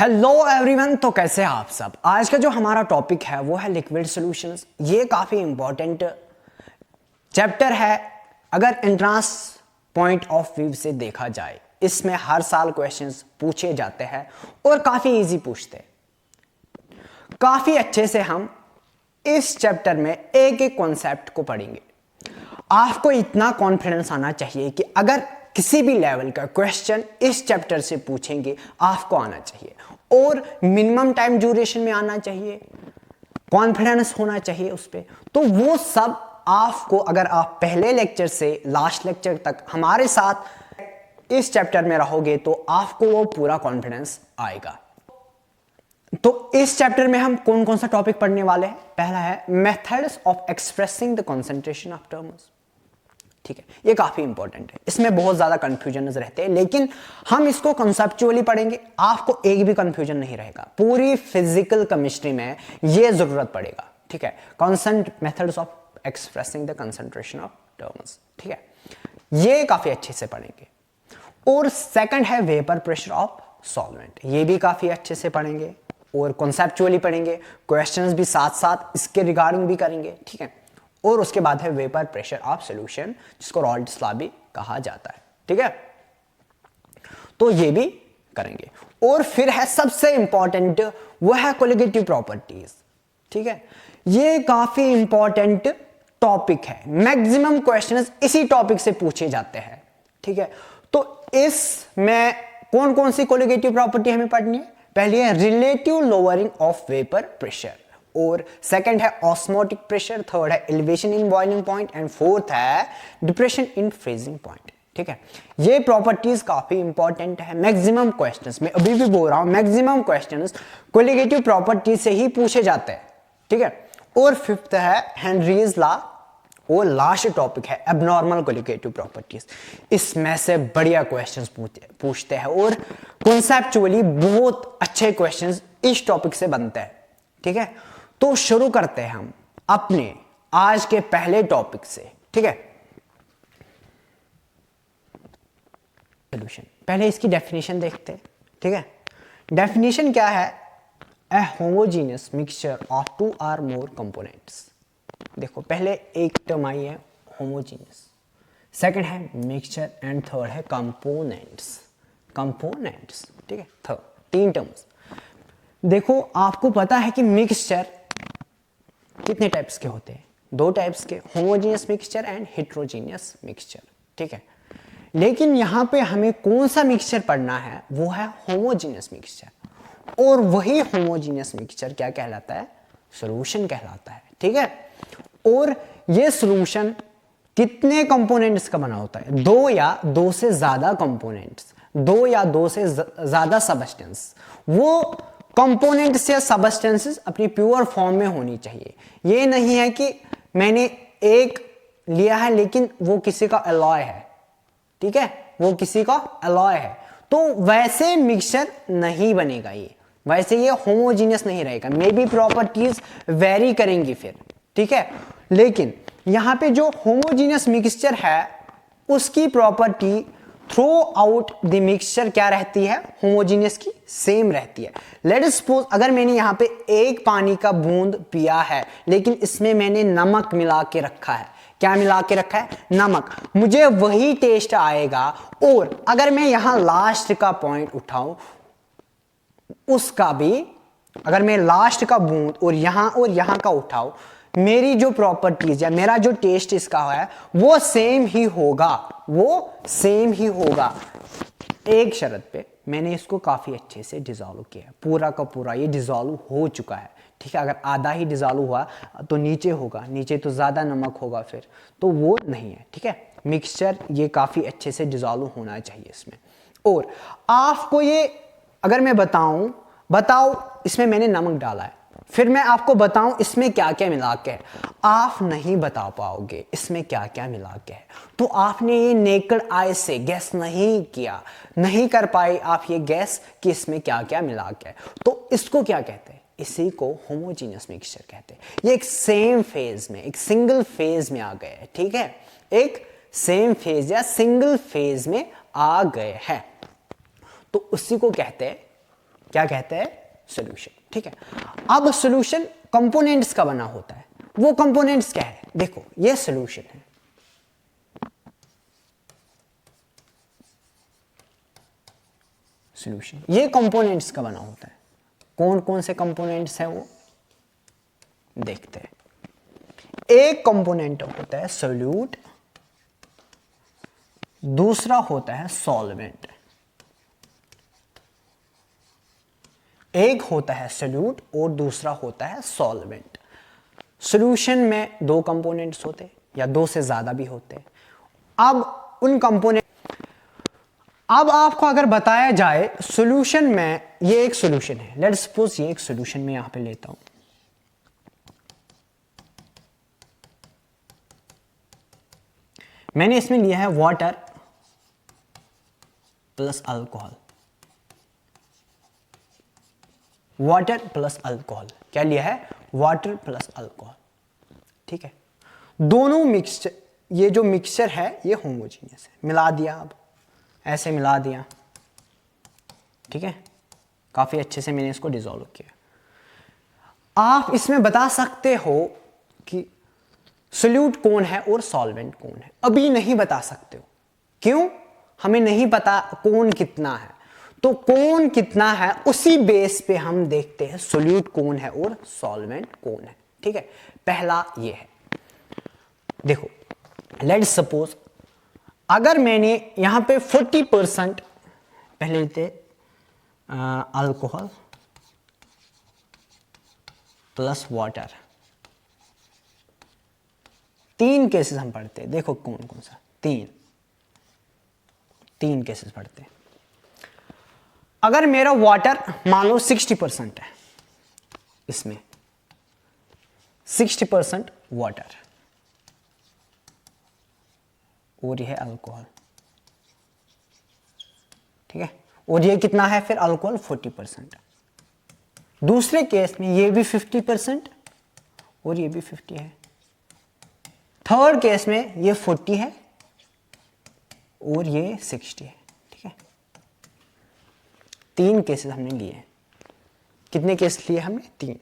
Hello everyone, तो कैसे हैं आप सब। आज का जो हमारा टॉपिक है वो है लिक्विड सॉल्यूशंस। ये काफ़ी इंपॉर्टेंट चैप्टर है अगर एंट्रेंस पॉइंट ऑफ व्यू से देखा जाए। इसमें हर साल क्वेश्चंस पूछे जाते हैं और काफ़ी इजी पूछते हैं। काफ़ी अच्छे से हम इस चैप्टर में एक एक कॉन्सेप्ट को पढ़ेंगे। आपको इतना कॉन्फिडेंस आना चाहिए कि अगर किसी भी लेवल का क्वेश्चन इस चैप्टर से पूछेंगे आपको आना चाहिए, और मिनिमम टाइम ड्यूरेशन में आना चाहिए, कॉन्फिडेंस होना चाहिए उस पर। तो वो सब आपको, अगर आप पहले लेक्चर से लास्ट लेक्चर तक हमारे साथ इस चैप्टर में रहोगे तो आपको वो पूरा कॉन्फिडेंस आएगा। तो इस चैप्टर में हम कौन कौन सा टॉपिक पढ़ने वाले हैं। पहला है methods of expressing the concentration of terms. ठीक है, ये काफी इंपॉर्टेंट है। इसमें बहुत ज्यादा कंफ्यूजन रहते हैं, लेकिन हम इसको कंसेप्चुअली पढ़ेंगे, आपको एक भी कंफ्यूजन नहीं रहेगा। पूरी फिजिकल केमिस्ट्री में ये जरूरत पड़ेगा। ठीक है, methods of expressing the concentration of terms. ठीक है, ये काफी अच्छे से पढ़ेंगे। और सेकंड है वेपर प्रेशर ऑफ सॉल्वेंट। ये भी काफी अच्छे से पढ़ेंगे और कॉन्सेप्चुअली पढ़ेंगे। क्वेश्चंस भी साथ साथ इसके रिगार्डिंग भी करेंगे। ठीक है, और उसके बाद है वेपर प्रेशर ऑफ सॉल्यूशन, जिसको रॉल्ड्स लॉ भी कहा जाता है। ठीक है, तो ये भी करेंगे। और फिर है सबसे इंपॉर्टेंट, वो है कोलिगेटिव प्रॉपर्टीज। ठीक है, ये काफी इंपॉर्टेंट टॉपिक है। मैक्सिमम क्वेश्चंस इसी टॉपिक से पूछे जाते हैं। ठीक है, तो इसमें कौन कौन सी कोलिगेटिव प्रॉपर्टी हमें पढ़नी है। पहली है relative lowering of vapour pressure, और सेकंड है ऑस्मोटिक प्रेशर, थर्ड है elevation in boiling point, and fourth है डिप्रेशन इन फ्रीजिंग पॉइंट। ठीक है, ये प्रॉपर्टीज काफी इंपॉर्टेंट है। मैक्सिमम क्वेश्चंस, मैं अभी भी बोल रहा हूं, मैक्सिमम क्वेश्चंस कोलिगेटिव प्रॉपर्टीज से ही पूछे जाते हैं। ठीक है, और फिफ्थ है हेनरीज लॉ, और लास्ट टॉपिक है एबनॉर्मल कोलिगेटिव प्रॉपर्टीज। इसमें से बढ़िया क्वेश्चंस पूछते हैं और कॉन्सेप्चुअली बहुत अच्छे क्वेश्चंस इस टॉपिक से बनते हैं। ठीक है, तो शुरू करते हैं हम अपने आज के पहले टॉपिक से। ठीक है, सॉल्यूशन। पहले इसकी डेफिनेशन देखते हैं। ठीक है, डेफिनेशन क्या है। A homogeneous mixture of two or more components. देखो, पहले एक टर्म आई है होमोजेनियस, सेकंड है मिक्सचर, एंड थर्ड है कंपोनेंट्स। कंपोनेंट्स, ठीक है, थर्ड, तीन टर्म्स। देखो, आपको पता है कि मिक्सचर कितने टाइप्स के होते हैं। दो टाइप्स के, homogeneous mixture and heterogeneous mixture. ठीक है, लेकिन यहां पे हमें कौन सा मिक्सचर पढ़ना है, वो है होमोजेनियस मिक्सचर। और वही होमोजेनियस मिक्सचर क्या कहलाता है, सॉल्यूशन कहलाता है। ठीक है, और ये सॉल्यूशन कितने कंपोनेंट्स का बना होता है, दो या दो से ज्यादा कंपोनेंट्स, दो या दो से ज्यादा सबस्टेंस। वो कंपोनेंट्स या सबस्टेंसेस अपनी प्योर फॉर्म में होनी चाहिए। ये नहीं है कि मैंने एक लिया है लेकिन वो किसी का अलॉय है। ठीक है, वो किसी का अलॉय है, तो वैसे मिक्सचर नहीं बनेगा। ये वैसे ये होमोजीनियस नहीं रहेगा, मे बी प्रॉपर्टीज वेरी करेंगी फिर। ठीक है, लेकिन यहां पे जो होमोजीनियस मिक्सचर है उसकी property through out the mixture क्या रहती है, होमोजीनियस की सेम रहती है। लेट अस सपोज, अगर मैंने यहां पे एक पानी का बूंद पिया है लेकिन इसमें मैंने नमक मिला के रखा है। क्या मिला के रखा है, नमक। मुझे वही टेस्ट आएगा। और अगर मैं यहां लास्ट का पॉइंट उठाऊं, उसका भी, अगर मैं लास्ट का बूंद और यहां का उठाऊं, मेरी जो प्रॉपर्टीज या मेरा जो टेस्ट इसका है वो सेम ही होगा, वो सेम ही होगा। एक शर्त पे, मैंने इसको काफी अच्छे से डिसॉल्व किया है, पूरा का पूरा ये डिसॉल्व हो चुका है। ठीक है, अगर आधा ही डिसॉल्व हुआ तो नीचे होगा, नीचे तो ज्यादा नमक होगा फिर, तो वो नहीं है। ठीक है, मिक्सचर ये काफी अच्छे से डिसॉल्व होना चाहिए इसमें। और आपको ये अगर मैं बताओ इसमें मैंने नमक डाला है, फिर मैं आपको बताऊं इसमें क्या क्या मिला के है, आप नहीं बता पाओगे इसमें क्या क्या मिला के है। तो आपने ये नेकेड आई से गैस नहीं किया, नहीं कर पाए आप ये गैस कि इसमें क्या क्या मिला के है। तो इसको क्या कहते हैं, इसी को होमोजेनियस मिक्सचर कहते हैं। ये एक सेम फेज में, एक सिंगल फेज में आ गए हैं। ठीक है, एक सेम फेज या सिंगल फेज में आ गए हैं, तो उसी को कहते हैं क्या कहते हैं, सॉल्यूशन। ठीक है, अब सॉल्यूशन कंपोनेंट्स का बना होता है, वो कंपोनेंट्स क्या है, देखो ये सॉल्यूशन है, सॉल्यूशन ये कंपोनेंट्स का बना होता है। कौन कौन से कंपोनेंट्स हैं वो देखते हैं। एक कंपोनेंट होता है सोल्यूट, दूसरा होता है सॉल्वेंट। एक होता है सोल्यूट और दूसरा होता है सॉल्वेंट। सॉल्यूशन में दो कंपोनेंट्स होते हैं या दो से ज्यादा भी होते हैं। अब उन कंपोनेंट, अब आपको अगर बताया जाए सॉल्यूशन में, ये एक सॉल्यूशन है, लेट्स सपोज ये एक सॉल्यूशन में यहां पे लेता हूं, मैंने इसमें लिया है water plus alcohol, water plus alcohol, क्या लिया है, वाटर प्लस अल्कोहल। ठीक है, दोनों मिक्सचर, ये जो मिक्सचर है ये होमोजीनियस है, मिला दिया, अब ऐसे मिला दिया। ठीक है, काफी अच्छे से मैंने इसको डिसॉल्व किया। आप इसमें बता सकते हो कि सोल्यूट कौन है और सॉल्वेंट कौन है, अभी नहीं बता सकते हो, क्यों, हमें नहीं पता कौन कितना है, तो कौन कितना है उसी बेस पे हम देखते हैं सोल्यूट कौन है और सॉल्वेंट कौन है। ठीक है, पहला ये है, देखो लेट्स सपोज अगर मैंने यहां पे 40% पहले लेते अल्कोहल प्लस वाटर, तीन केसेस हम पढ़ते हैं, देखो कौन कौन सा, तीन केसेस पढ़ते हैं। अगर मेरा वाटर मान लो 60% है, इसमें 60% वाटर और यह है अल्कोहल। ठीक है, और ये कितना है फिर अल्कोहल 40%। दूसरे केस में ये भी 50% और ये भी 50 है। थर्ड केस में ये 40 है और ये 60 है। ठीक है, तीन केसेस हमने लिए हैं। कितने केस लिए हमने, तीन।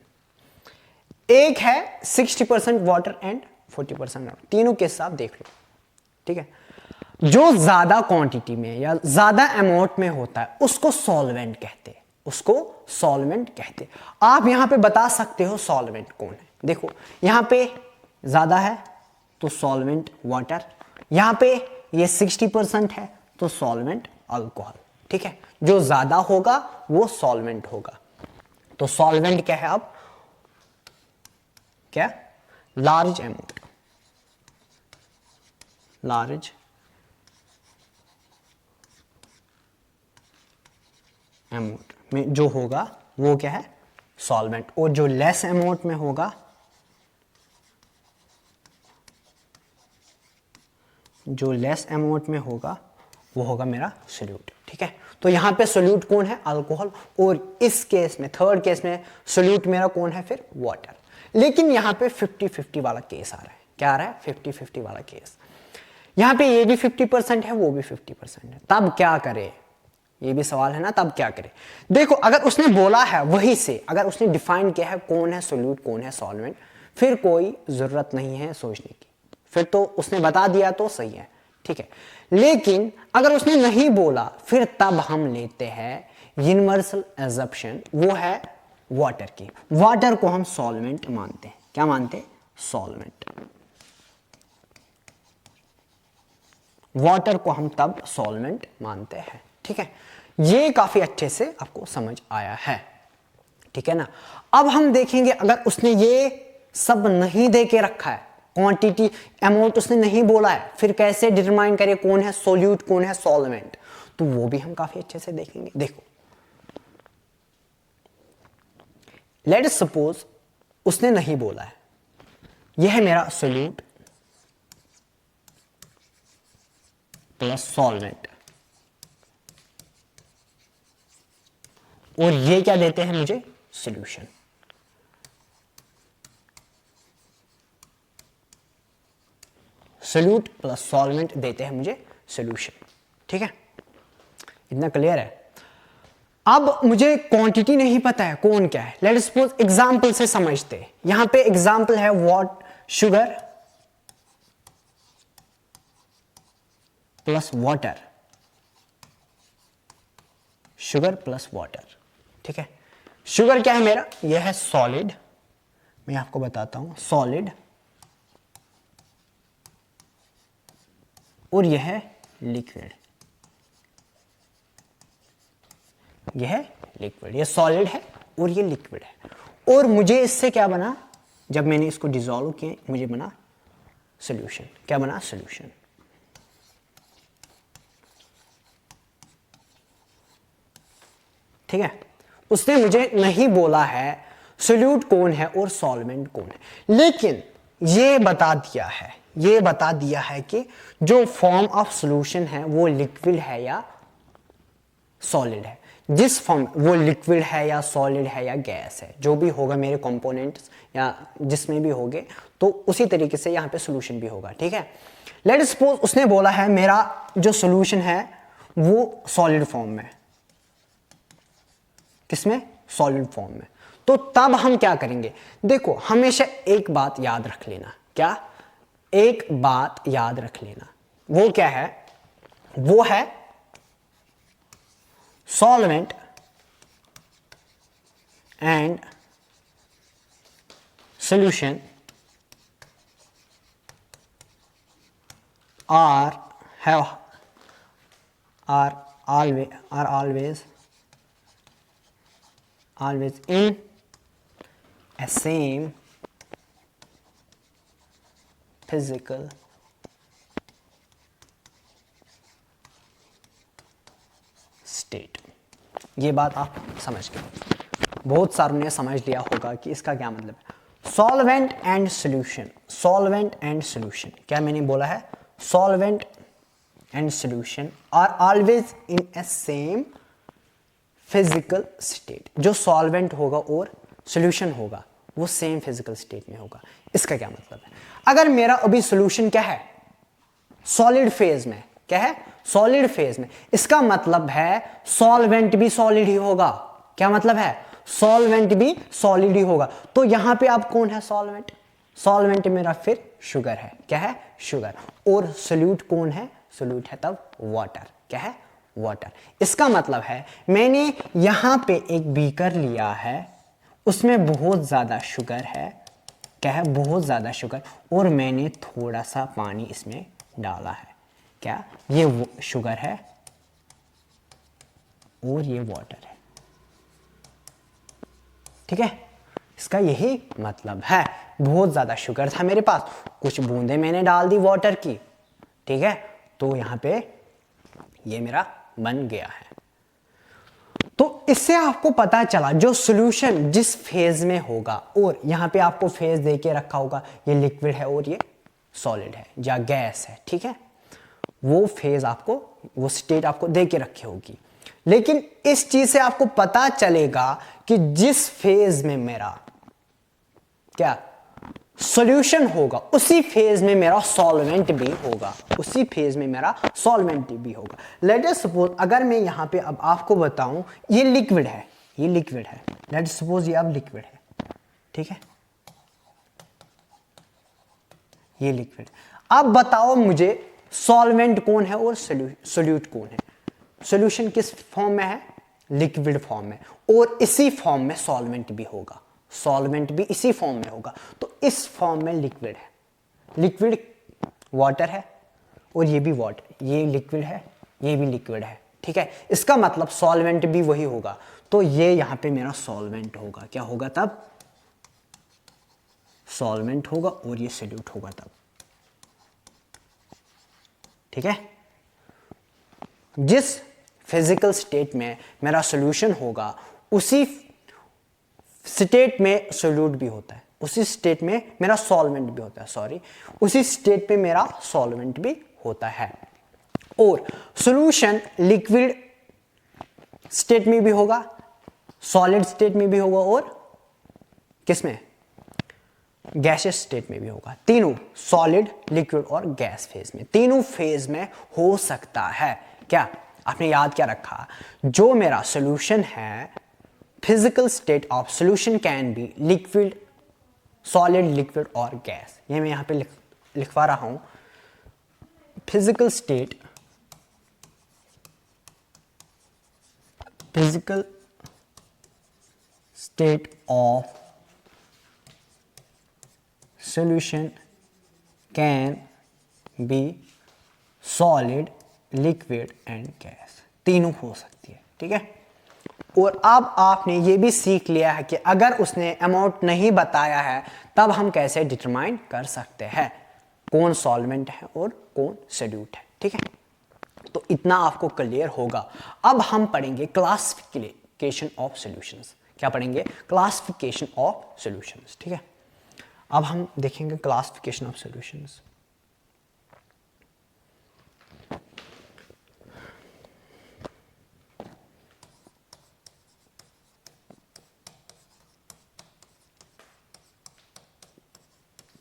एक है 60% वाटर एंड 40% तीनों केस आप देख लो। ठीक है, जो ज्यादा क्वांटिटी में या ज्यादा अमाउंट में होता है उसको सॉल्वेंट कहते हैं, उसको सॉल्वेंट कहते हैं। आप यहां पे बता सकते हो सॉल्वेंट कौन है, देखो यहां पे ज्यादा है तो सॉल्वेंट वाटर, यहां पे ये 60% है तो सॉल्वेंट अल्कोहल। ठीक है, जो ज्यादा होगा वो सॉल्वेंट होगा। तो सॉल्वेंट क्या है, अब क्या, लार्ज अमाउंट, लार्ज अमाउंट में जो होगा वो क्या है, सॉल्वेंट, और जो लेस अमाउंट में होगा, जो लेस अमाउंट में होगा वो होगा मेरा सोल्यूट। ठीक है, तो यहां पे सोल्यूट कौन है, अल्कोहल, और इस केस में थर्ड केस में सोल्यूट मेरा कौन है फिर, वाटर। लेकिन यहां पे 50-50 वाला केस आ रहा है, क्या आ रहा है, 50-50 वाला केस। यहां पे ये भी 50% है, वो भी 50% है, तब क्या करे, ये भी सवाल है ना, तब क्या करे। देखो अगर उसने बोला है वही से, अगर उसने डिफाइन किया है कौन है सोल्यूट कौन है सॉल्वेंट, फिर कोई जरूरत नहीं है सोचने की, फिर तो उसने बता दिया तो सही है। ठीक है, लेकिन अगर उसने नहीं बोला फिर तब हम लेते हैं यूनिवर्सल एजम्पशन, वो है वाटर की। वाटर को हम सॉल्वेंट मानते हैं, क्या मानते हैं, सॉल्वेंट। वाटर को हम तब सॉल्वेंट मानते हैं। ठीक है, ये काफी अच्छे से आपको समझ आया है। ठीक है ना, अब हम देखेंगे अगर उसने ये सब नहीं दे के रखा है, क्वांटिटी अमाउंट उसने नहीं बोला है, फिर कैसे डिटरमाइन करें कौन है सोल्यूट कौन है सॉल्वेंट, तो वो भी हम काफी अच्छे से देखेंगे। देखो लेट्स सपोज उसने नहीं बोला है, यह है मेरा सोल्यूट प्लस सॉल्वेंट, और ये क्या देते हैं मुझे, सॉल्यूशन। सोल्यूट प्लस सॉल्वेंट देते हैं मुझे सॉल्यूशन। ठीक है, इतना क्लियर है। अब मुझे क्वांटिटी नहीं पता है कौन क्या है, लेट सपोज एग्जांपल से समझते हैं। यहां पे एग्जांपल है what, sugar plus water, sugar plus water, ठीक है। शुगर क्या है मेरा, यह है सॉलिड, मैं आपको बताता हूं, सॉलिड, और यह है लिक्विड, यह है लिक्विड, यह सॉलिड है और ये लिक्विड है। और मुझे इससे क्या बना, जब मैंने इसको डिसॉल्व किया मुझे बना सॉल्यूशन। क्या बना, सॉल्यूशन। ठीक है, उसने मुझे नहीं बोला है सोल्यूट कौन है और सॉल्वेंट कौन है, लेकिन ये बता दिया है, ये बता दिया है कि जो फॉर्म ऑफ सॉल्यूशन है वो लिक्विड है या सॉलिड है। जिस फॉर्म, वो लिक्विड है या सॉलिड है या गैस है, जो भी होगा मेरे कंपोनेंट्स या जिसमें भी होंगे, तो उसी तरीके से यहां पे सॉल्यूशन भी होगा। ठीक है, लेट सपोज उसने बोला है मेरा जो सॉल्यूशन है वो सॉलिड फॉर्म में, किसमें, सॉलिड फॉर्म में। तो तब हम क्या करेंगे, देखो हमेशा एक बात याद रख लेना, क्या, एक बात याद रख लेना, वो क्या है, वो है solvent and solution are always in a same physical state. ये बात आप समझ गए, बहुत सारों ने समझ लिया होगा कि इसका क्या मतलब है। Solvent and solution, solvent and solution, क्या मैंने बोला है, solvent and solution are always in a same physical state. जो सॉल्वेंट होगा और सॉल्यूशन होगा वो सेम फिजिकल स्टेट में होगा। इसका क्या मतलब है, अगर मेरा अभी सॉल्यूशन क्या है, सॉलिड फेज में, क्या है, सॉलिड फेज में, इसका मतलब है सॉल्वेंट भी सॉलिड ही होगा। क्या मतलब है, सॉल्वेंट भी सॉलिड ही होगा। तो यहां पे आप कौन है, सॉल्वेंट, सॉल्वेंट मेरा फिर शुगर है, क्या है, शुगर। और सोल्यूट कौन है, सोल्यूट है तब वाटर, क्या है, वाटर। इसका मतलब है मैंने यहां पे एक बीकर लिया है, उसमें बहुत ज्यादा शुगर है, क्या है, बहुत ज्यादा शुगर, और मैंने थोड़ा सा पानी इसमें डाला है, क्या, ये शुगर है और ये वाटर है। ठीक है, इसका यही मतलब है, बहुत ज्यादा शुगर था मेरे पास, कुछ बूंदे मैंने डाल दी वाटर की, ठीक है, तो यहां पे ये मेरा बन गया है। तो इससे आपको पता चला जो सॉल्यूशन जिस फेज में होगा, और यहां पे आपको फेज दे के रखा होगा, ये लिक्विड है और ये सॉलिड है या गैस है, ठीक है, वो फेज आपको, वो स्टेट आपको दे के रखी होगी। लेकिन इस चीज से आपको पता चलेगा कि जिस फेज में मेरा क्या सॉल्यूशन होगा, उसी फेज में मेरा सॉल्वेंट भी होगा, उसी फेज में मेरा सॉल्वेंट भी होगा। लेट अस सपोज अगर मैं यहां पे अब आपको बताऊं ये लिक्विड है, ये लिक्विड है, लेट अस सपोज ये अब लिक्विड है, ठीक है, ये लिक्विड। अब बताओ मुझे सॉल्वेंट कौन है और सोल्यूट कौन है। सॉल्यूशन किस फॉर्म में है, लिक्विड फॉर्म में, और इसी फॉर्म में सॉल्वेंट भी होगा, सॉल्वेंट भी इसी फॉर्म में होगा। तो इस फॉर्म में लिक्विड है, लिक्विड वाटर है और ये भी वाटर, ये लिक्विड है, ये भी लिक्विड है, ठीक है। इसका मतलब सॉल्वेंट भी वही होगा, तो ये यहां पे मेरा सॉल्वेंट होगा, क्या होगा तब, सॉल्वेंट होगा, और ये सोल्यूट होगा तब, ठीक है। जिस फिजिकल स्टेट में मेरा सॉल्यूशन होगा उसी स्टेट में सोल्यूट भी होता है, उसी स्टेट में मेरा सॉल्वेंट भी होता है, सॉरी, उसी स्टेट पे मेरा सॉल्वेंट भी होता है। और सॉल्यूशन लिक्विड स्टेट में भी होगा, सॉलिड स्टेट में भी होगा, और किसमें, गैसियस स्टेट में भी होगा। तीनों, सॉलिड, लिक्विड और गैस फेज में, तीनों फेज में हो सकता है। क्या, आपने याद क्या रखा, जो मेरा सोल्यूशन है, physical state of solution can be liquid, solid, liquid और गैस। ये मैं यहां पे लिखवा रहा हूं, physical state of solution can be solid, liquid and gas, तीनों हो सकती है, ठीक है। और अब आपने ये भी सीख लिया है कि अगर उसने अमाउंट नहीं बताया है तब हम कैसे डिटरमाइन कर सकते हैं कौन सॉल्वेंट है और कौन सोल्यूट है, ठीक है। तो इतना आपको क्लियर होगा। अब हम पढ़ेंगे क्लासिफिकेशन ऑफ सॉल्यूशंस। क्या पढ़ेंगे? क्लासिफिकेशन ऑफ सॉल्यूशंस, ठीक है। अब हम देखेंगे classification of solutions.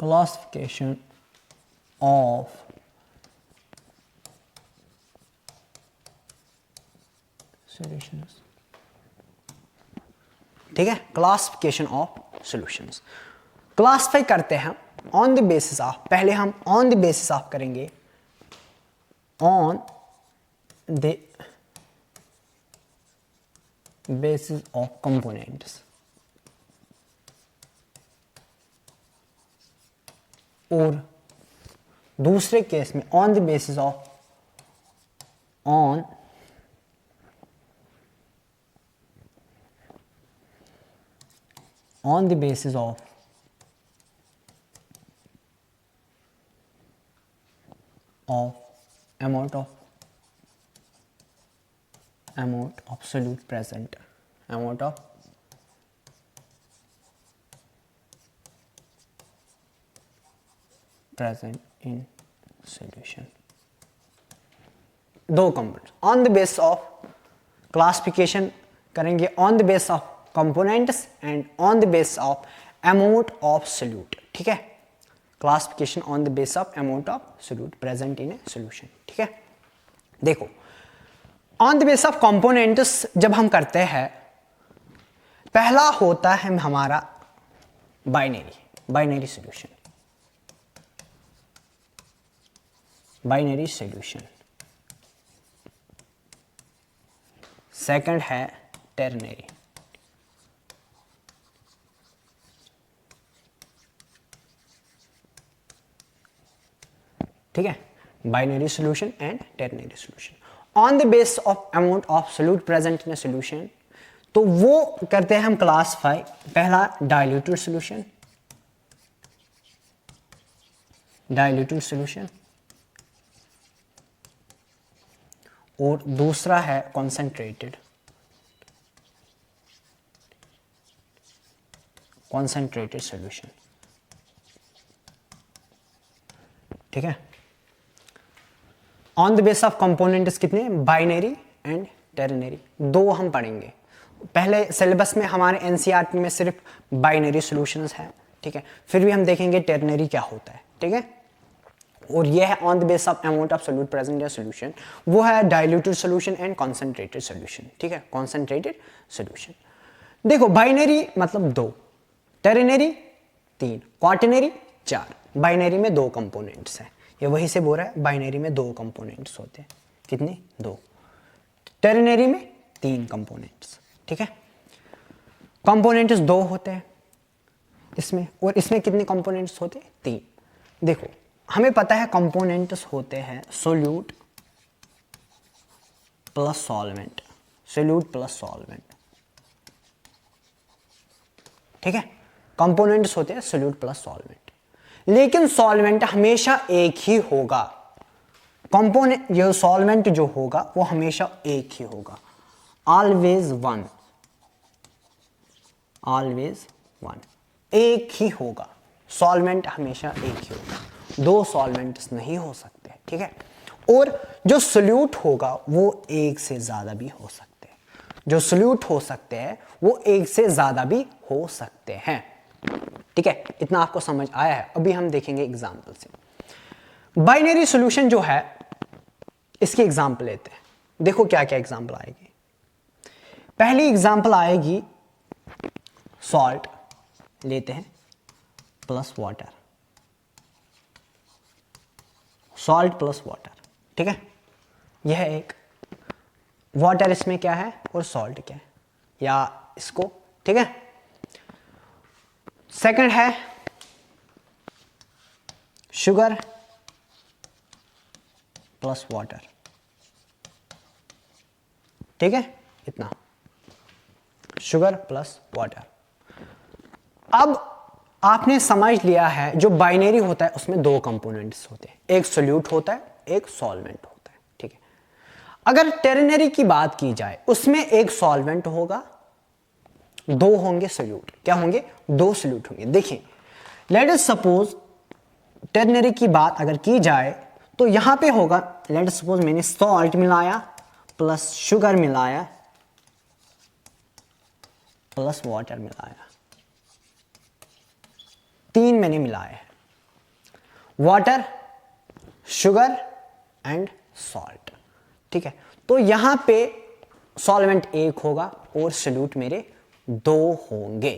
Classification of solutions, ठीक है। क्लासिफिकेशन ऑफ सॉल्यूशंस क्लासिफाई करते हैं ऑन द बेसिस ऑफ, पहले हम ऑन द बेसिस ऑफ करेंगे, on the basis of components, और दूसरे केस में on the basis of, on the basis of amount of solute present, amount of present in solution। दो component on the base of classification करेंगे, on the base of components and on the base of amount of solute, ठीक है। Classification on the base of amount of solute present in a solution, ठीक है। देखो, on the base of components जब हम करते हैं, पहला होता है हमारा binary solution, binary solution. Second है टेरनरी, ठीक है। Binary solution and ternary solution on the base of amount of solute present in a solution. तो वो करते हैं हम क्लासिफाई, पहला डाइल्यूटेड सोल्यूशन, डाइल्यूटेड सोल्यूशन, और दूसरा है कॉन्सेंट्रेटेड सोल्यूशन, ठीक है। On the base of components कितने? बाइनरी एंड टेरनरी, दो हम पढ़ेंगे। पहले सिलेबस में हमारे एनसीईआरटी में सिर्फ बाइनरी सॉल्यूशंस है, ठीक है। फिर भी हम देखेंगे टेरनरी क्या होता है, ठीक है। और ये है on the base of amount of solute present in solution, वो है diluted solution and concentrated solution, ठीक है। कॉन्सेंट्रेटेड सॉल्यूशन, देखो बाइनरी मतलब दो, टेरनरी तीन, क्वाटरनरी चार। बाइनरी में दो कंपोनेंट्स हैं, ये वही से बोल रहा है, बाइनरी में दो कंपोनेंट्स होते हैं, कितने? दो। टेरनरी में तीन कंपोनेंट्स, ठीक है। कंपोनेंट्स दो होते हैं इसमें, और इसमें कितने कंपोनेंट्स होते हैं? तीन। देखो, हमें पता है कंपोनेंट्स होते हैं solute plus solvent, solute plus solvent, ठीक है। कंपोनेंट्स होते हैं सोल्यूट प्लस सॉल्वेंट, लेकिन सॉल्वेंट हमेशा एक ही होगा। कंपोनेंट, ये सॉल्वेंट जो होगा वो हमेशा एक ही होगा, ऑलवेज वन, ऑलवेज वन, एक ही होगा। सॉल्वेंट हमेशा एक ही होगा, दो सॉल्वेंट्स नहीं हो सकते, ठीक है। और जो सोल्यूट होगा वो एक से ज्यादा भी हो सकते हैं, जो सोल्यूट हो सकते हैं वो एक से ज्यादा भी हो सकते हैं, ठीक है। इतना आपको समझ आया है? अभी हम देखेंगे एग्जांपल से। बाइनरी सॉल्यूशन जो है, इसकी एग्जांपल लेते हैं। देखो क्या क्या एग्जांपल आएगी। पहली एग्जांपल आएगी सॉल्ट लेते हैं plus water, salt plus water, ठीक है। यह एक वाटर इसमें क्या है और सॉल्ट क्या है, या इसको, ठीक है। सेकंड है शुगर प्लस वाटर, ठीक है, इतना शुगर प्लस वाटर। अब आपने समझ लिया है जो बाइनरी होता है उसमें दो कंपोनेंट्स होते हैं, एक सोल्यूट होता है, एक सॉल्वेंट होता है, ठीक है। अगर टेरनरी की बात की जाए उसमें एक सॉल्वेंट होगा, दो होंगे सोल्यूट। क्या होंगे? दो सोल्यूट होंगे। देखिए लेट अस सपोज टेरनरी की बात अगर की जाए तो यहां पे होगा, लेट अस सपोज मैंने सॉल्ट मिलाया प्लस शुगर मिलाया प्लस वाटर मिलाया, तीन मैंने मिलाए हैं, वाटर, शुगर एंड सॉल्ट, ठीक है। तो यहां पे सॉल्वेंट एक होगा और सोल्यूट मेरे दो होंगे।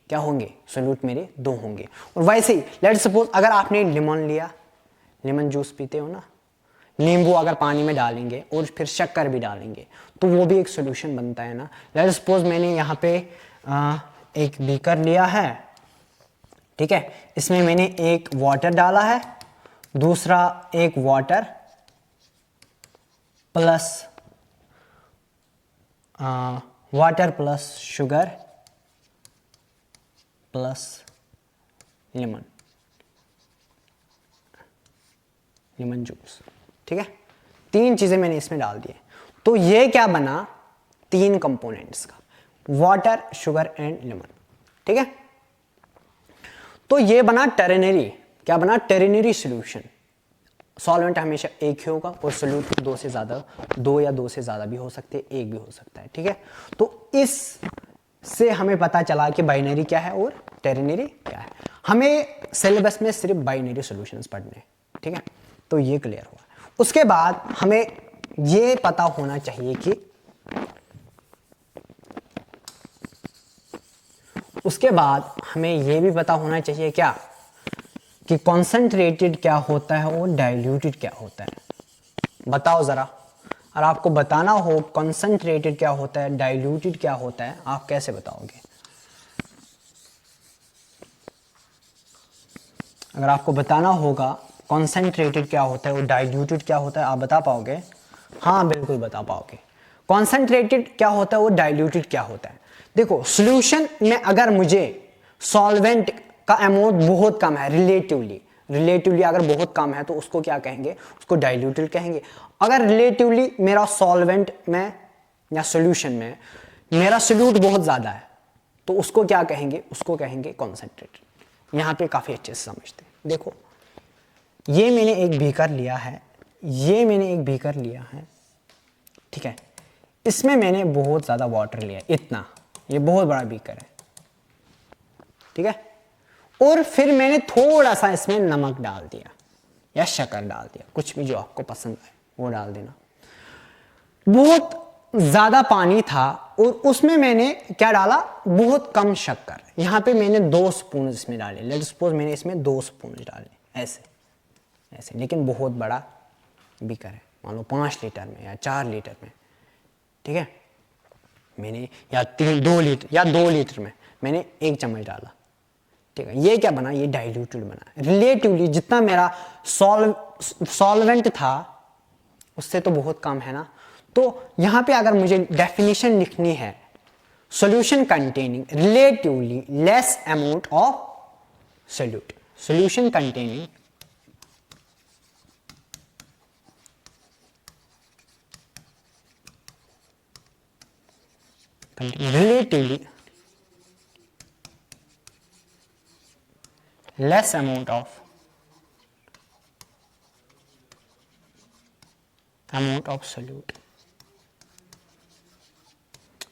क्या होंगे? सोल्यूट मेरे दो होंगे। और वैसे ही लेट सपोज अगर आपने लेमन लिया, लेमन जूस पीते हो ना, नींबू अगर पानी में डालेंगे और फिर शक्कर भी डालेंगे तो वो भी एक सोल्यूशन बनता है ना। लेट सपोज मैंने यहाँ पे एक बीकर लिया है, ठीक है, इसमें मैंने एक वाटर डाला है, दूसरा एक water plus water plus sugar plus lemon, lemon juice, ठीक है। तीन चीजें मैंने इसमें डाल दी है। तो ये क्या बना? तीन कंपोनेंट्स का, वाटर, शुगर एंड लेमन, ठीक है। तो ये बना टेरनरी। क्या बना? टेरनरी सॉल्यूशन। सॉल्वेंट हमेशा एक ही होगा और सोल्यूट दो से ज्यादा, दो या दो से ज्यादा भी हो सकते हैं, एक भी हो सकता है, ठीक है। तो इस से हमें पता चला कि बाइनरी क्या है और टेरनरी क्या है। हमें सिलेबस में सिर्फ बाइनरी सॉल्यूशंस पढ़ने हैं, ठीक है। तो ये क्लियर हुआ। उसके बाद हमें ये पता होना चाहिए कि उसके बाद हमें यह भी पता होना चाहिए क्या कि कॉन्सेंट्रेटेड क्या होता है और डाइल्यूटेड क्या होता है। बताओ जरा, और आपको बताना हो कॉन्सेंट्रेटेड क्या होता है, डाइल्यूटेड क्या होता है, आप कैसे बताओगे? अगर आपको बताना होगा कॉन्सेंट्रेटेड क्या होता है और डाइल्यूटेड क्या होता है, आप बता पाओगे? हाँ बिल्कुल बता पाओगे। कॉन्सेंट्रेटेड क्या होता है और डाइल्यूटेड क्या होता है? देखो सॉल्यूशन में अगर मुझे सॉल्वेंट का अमाउंट बहुत कम है, रिलेटिवली अगर बहुत कम है तो उसको क्या कहेंगे? उसको डाइल्यूटेड कहेंगे। अगर रिलेटिवली मेरा सॉल्वेंट में या सॉल्यूशन में मेरा सोल्यूट बहुत ज्यादा है तो उसको क्या कहेंगे? उसको कहेंगे कॉन्सेंट्रेटेड। यहां पे काफी अच्छे से समझते हैं। देखो ये मैंने एक बीकर लिया है, ये मैंने एक बीकर लिया है, ठीक है। इसमें मैंने बहुत ज्यादा वाटर लिया, इतना, ये बहुत बड़ा बीकर है, ठीक है। और फिर मैंने थोड़ा सा इसमें नमक डाल दिया या शक्कर डाल दिया, कुछ भी जो आपको पसंद आए वो डाल देना। बहुत ज्यादा पानी था और उसमें मैंने क्या डाला? बहुत कम शक्कर। यहां पे मैंने 2 स्पून इसमें डाले। लेट्स सपोज मैंने इसमें 2 स्पून डाले, ऐसे ऐसे, लेकिन बहुत बड़ा बीकर है, मान लो 5 लीटर में या 4 लीटर में, ठीक है। मैंने या 2 लीटर या 2 लीटर में मैंने 1 चम्मच डाला, ठीक है। ये क्या बना? ये डाइल्यूटेड बना। रिलेटिवली जितना मेरा सॉल्वेंट था उससे तो बहुत कम है ना। तो यहां पे अगर मुझे डेफिनेशन लिखनी है, solution containing relatively less amount of solute, solution containing relatively less amount of solute।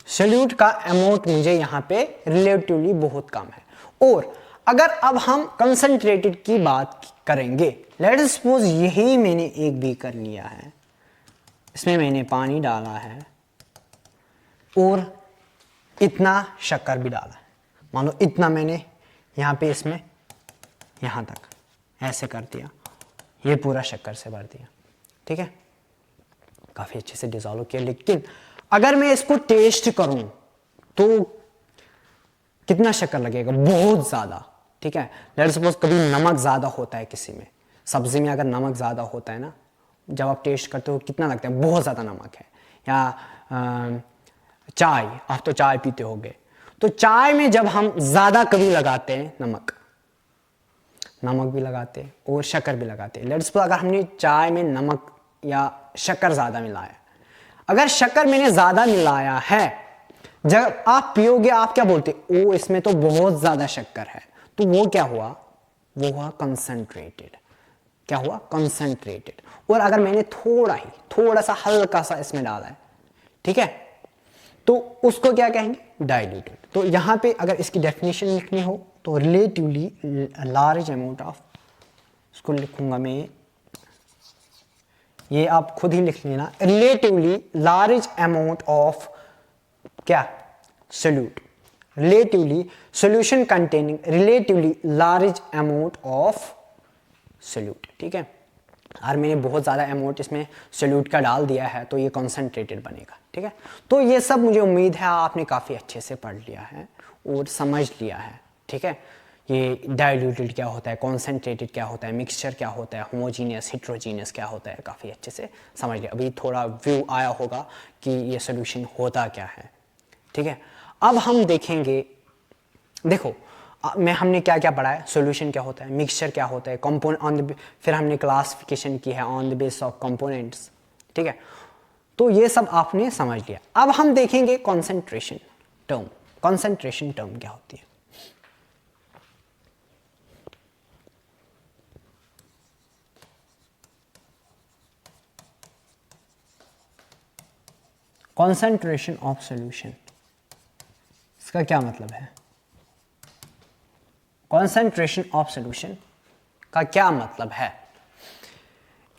Solute का अमाउंट मुझे यहां पे रिलेटिवली बहुत कम है। और अगर अब हम कंसंट्रेटेड की बात करेंगे, लेट सपोज यही मैंने एक बीकर लिया है, इसमें मैंने पानी डाला है और इतना शक्कर भी डाला है। मान लो इतना मैंने यहाँ पे इसमें यहाँ तक ऐसे कर दिया, ये पूरा शक्कर से भर दिया, ठीक है, काफ़ी अच्छे से डिसॉल्व किया। लेकिन अगर मैं इसको टेस्ट करूं तो कितना शक्कर लगेगा? बहुत ज़्यादा, ठीक है। लेट्स सपोज कभी नमक ज़्यादा होता है किसी में, सब्जी में अगर नमक ज़्यादा होता है ना, जब आप टेस्ट करते हो कितना लगता है? बहुत ज़्यादा नमक है। या चाय, आप तो चाय पीते होगे, तो चाय में जब हम ज़्यादा कभी लगाते हैं नमक भी लगाते हैं और शक्कर भी लगाते हैं। लेट्स सपोज अगर हमने चाय में नमक या शक्कर ज़्यादा मिलाया, अगर शक्कर मैंने ज़्यादा मिलाया है, जब आप पियोगे आप क्या बोलते? ओ इसमें तो बहुत ज़्यादा शक्कर है। तो वो क्या हुआ? वो हुआ कंसंट्रेटेड। क्या हुआ? कंसंट्रेटेड। और अगर मैंने थोड़ा सा हल्का सा इसमें डाला है, ठीक है, तो उसको क्या कहेंगे? डाइल्यूटेड। तो यहां पे अगर इसकी डेफिनेशन लिखनी हो तो रिलेटिवली लार्ज अमाउंट ऑफ, इसको लिखूंगा मैं, ये आप खुद ही लिख लेना, रिलेटिवली लार्ज अमाउंट ऑफ क्या? Solute, relatively solution containing relatively large amount of solute, ठीक है। और मैंने बहुत ज़्यादा अमाउंट इसमें सोल्यूट का डाल दिया है तो ये कॉन्सेंट्रेटेड बनेगा, ठीक है। तो ये सब मुझे उम्मीद है आपने काफ़ी अच्छे से पढ़ लिया है और समझ लिया है, ठीक है। ये डाइल्यूटेड क्या होता है, कॉन्सेंट्रेटेड क्या होता है, मिक्सचर क्या होता है, होमोजीनियस हिट्रोजीनियस क्या होता है, काफ़ी अच्छे से समझ लिया। अभी थोड़ा व्यू आया होगा कि ये सोल्यूशन होता क्या है, ठीक है। अब हम देखेंगे, देखो हमने क्या क्या पढ़ा है, सॉल्यूशन क्या होता है, मिक्सचर क्या होता है, कंपोनेंट ऑन द, फिर हमने क्लासिफिकेशन की है on the base of components, ठीक है। तो ये सब आपने समझ लिया। अब हम देखेंगे कंसंट्रेशन टर्म। कंसंट्रेशन टर्म क्या होती है? कंसंट्रेशन ऑफ सॉल्यूशन, इसका क्या मतलब है? कंसंट्रेशन ऑफ सॉल्यूशन का क्या मतलब है?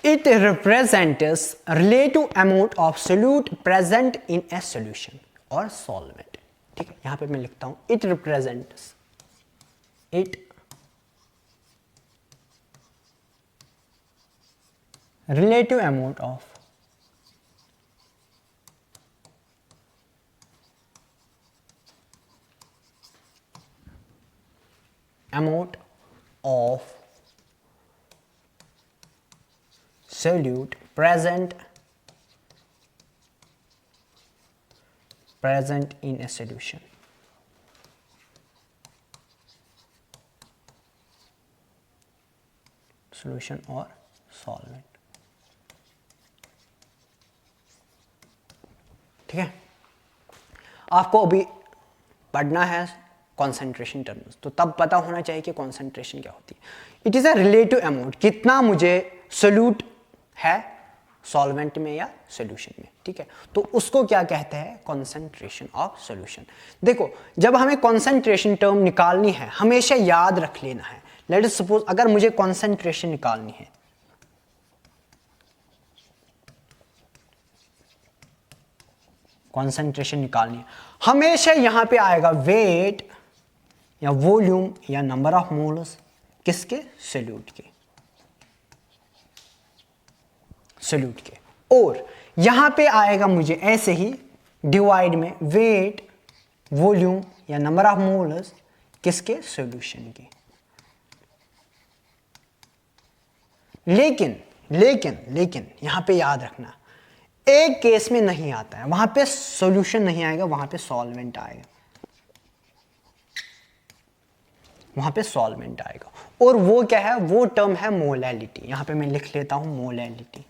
It represents relative amount of solute present in A solution और सॉल्वेंट, ठीक है। यहां पे मैं लिखता हूं it represents, it relative amount of solute present in a solution, और solvent, ठीक है। आपको अभी पढ़ना है कॉन्सेंट्रेशन टर्म्स, तो तब पता होना चाहिए कि कॉन्सेंट्रेशन क्या होती है। It is a relative amount, कितना मुझे सोल्यूट है सॉल्वेंट में या सॉल्यूशन में, ठीक है। तो उसको क्या कहते हैं? Concentration of solution. देखो जब हमें कॉन्सेंट्रेशन टर्म निकालनी है हमेशा याद रख लेना है। लेट अस सपोज अगर मुझे कॉन्सेंट्रेशन निकालनी है, कॉन्सेंट्रेशन निकालनी है, हमेशा यहां पे आएगा वेट या वॉल्यूम या नंबर ऑफ मोल्स, किसके? सोल्यूट के, सोल्यूट के। और यहां पे आएगा मुझे ऐसे ही डिवाइड में वेट वॉल्यूम या नंबर ऑफ मोल्स, किसके? सॉल्यूशन के। लेकिन यहां पे याद रखना, एक केस में नहीं आता है, वहां पे सॉल्यूशन नहीं आएगा, वहां पे सॉल्वेंट आएगा, वहां पे सॉल्वेंट आएगा। और वो क्या है? वो टर्म है मोलैलिटी। यहां पे मैं लिख लेता हूं मोलैलिटी,